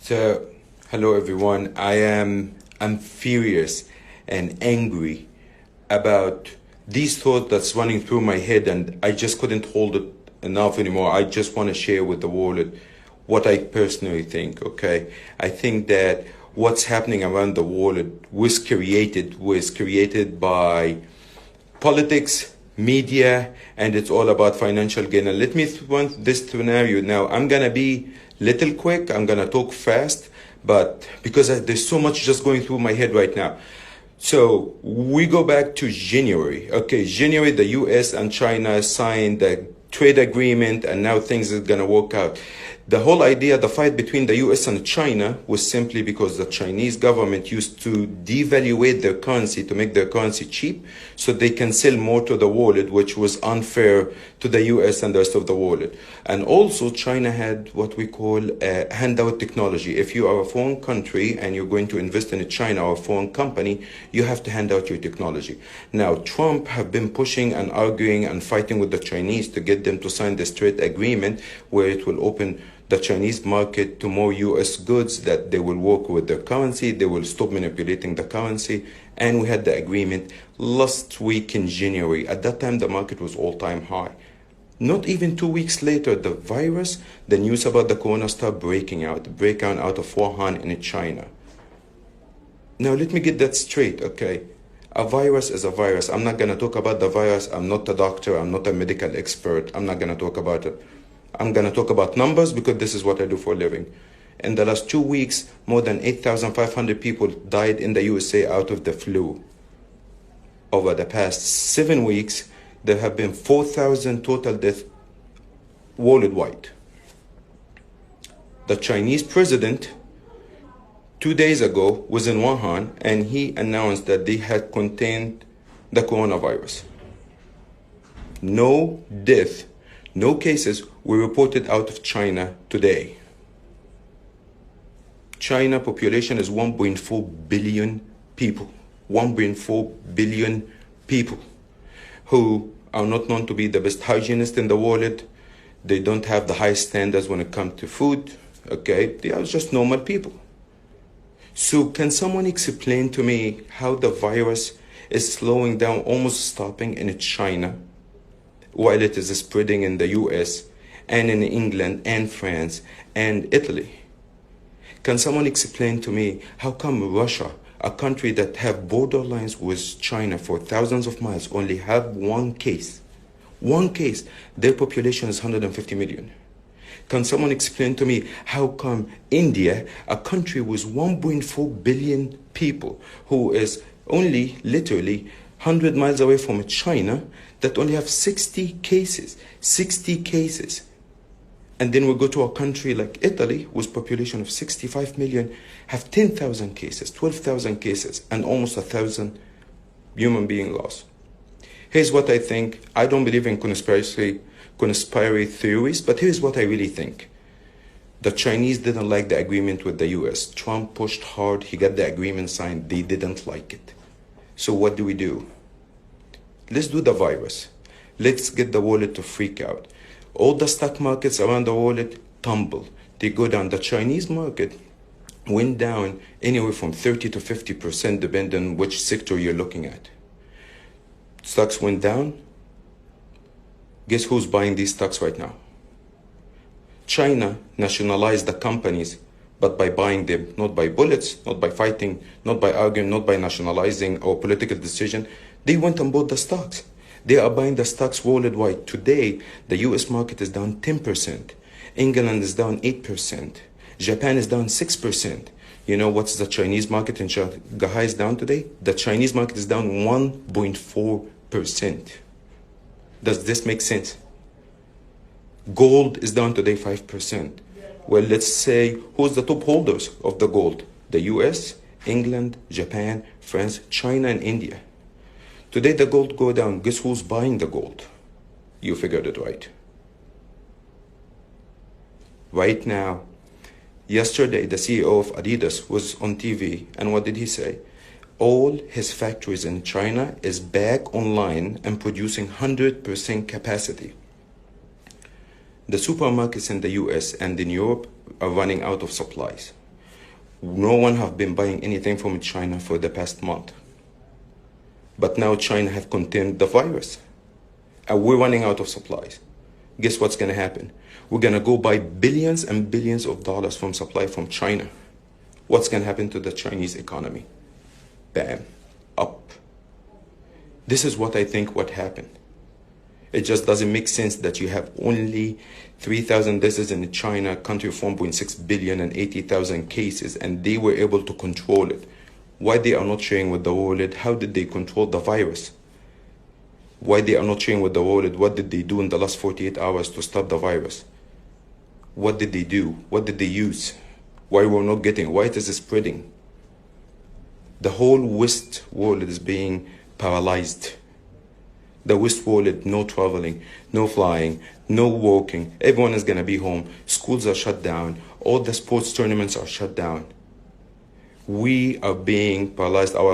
So, hello everyone. I'm furious and angry about these thoughts that's running through my head, and I just couldn't hold it enough anymore. I just want to share with the world what I personally think. Okay, I think that what's happening around the world was created by politics, media, and it's all about financial gain. And let me run this scenario now. I'm gonna be little quick. I'm gonna talk fast, but because there's so much just going through my head right now. So we go back to January. Okay, January, the U.S. and China signed the trade agreement, and now things are gonna work out. The whole idea, the fight between the US and China was simply because the Chinese government used to devaluate their currency to make their currency cheap so they can sell more to the world, which was unfair to the US and the rest of the world. And also China had what we call handout technology. If you are a foreign country and you're going to invest in China or a foreign company, you have to hand out your technology. Now, Trump have been pushing and arguing and fighting with the Chinese to get them to sign this trade agreement where it will open the Chinese market to more US goods, that they will work with their currency, they will stop manipulating the currency. And we had the agreement last week in January. At that time, the market was all-time high. Not even 2 weeks later, the news about the corona started breaking out of Wuhan in China. Now, let me get that straight, okay? A virus is a virus. I'm not going to talk about the virus. I'm not a doctor. I'm not a medical expert. I'm not going to talk about it. I'm going to talk about numbers because this is what I do for a living. In the last 2 weeks, more than 8,500 people died in the USA out of the flu. Over the past 7 weeks, there have been 4,000 total deaths worldwide. The Chinese president 2 days ago was in Wuhan, and he announced that they had contained the coronavirus. No death, no cases were reported out of China today. China population is 1.4 billion people. 1.4 billion people who are not known to be the best hygienists in the world. They don't have the highest standards when it comes to food. Okay, they are just normal people. So can someone explain to me how the virus is slowing down, almost stopping in China, while it is spreading in the US and in England and France and Italy? Can someone explain to me how come Russia, a country that have borderlines with China for thousands of miles, only have one case? One case. Their population is 150 million. Can someone explain to me how come India, a country with 1.4 billion people, who is only literally 100 miles away from China, that only have 60 cases, and then we go to a country like Italy, with population of 65 million, have 10,000 cases, 12,000 cases, and almost 1,000 human being lost. Here's what I think. I don't believe in conspiracy theories, but here's what I really think. The Chinese didn't like the agreement with the US. Trump pushed hard. He got the agreement signed. They didn't like it. So what do? Let's do the virus. Let's get the world to freak out. All the stock markets around the world tumble. They go down. The Chinese market went down anywhere from 30 to 50%, depending on which sector you're looking at. Stocks went down. Guess who's buying these stocks right now? China nationalized the companies, but by buying them, not by bullets, not by fighting, not by arguing, not by nationalizing or political decision. They went and bought the stocks. They are buying the stocks worldwide. Today, the US market is down 10%. England is down 8%. Japan is down 6%. You know what's the Chinese market in Shanghai is down today? The Chinese market is down 1.4%. Does this make sense? Gold is down today 5%. Well, let's say, who's the top holders of the gold? The US, England, Japan, France, China, and India. Today the gold go down. Guess who's buying the gold? You figured it right. Right now, yesterday the CEO of Adidas was on TV, and what did he say? All his factories in China is back online and producing 100% capacity. The supermarkets in the US and in Europe are running out of supplies. No one have been buying anything from China for the past month. But now China have contained the virus. And we're running out of supplies. Guess what's going to happen? We're going to go buy billions and billions of dollars from supply from China. What's going to happen to the Chinese economy? Bam. Up. This is what I think what happened. It just doesn't make sense that you have only 3,000 deaths in China, country of 1.6 billion and 80,000 cases, and they were able to control it. Why they are not sharing with the world? How did they control the virus? Why they are not sharing with the world? What did they do in the last 48 hours to stop the virus? What did they do? What did they use? Why we're not getting? Why it is spreading? The whole West world is being paralyzed. The West world, no traveling, no flying, no walking. Everyone is going to be home. Schools are shut down. All the sports tournaments are shut down. We are being paralyzed. Our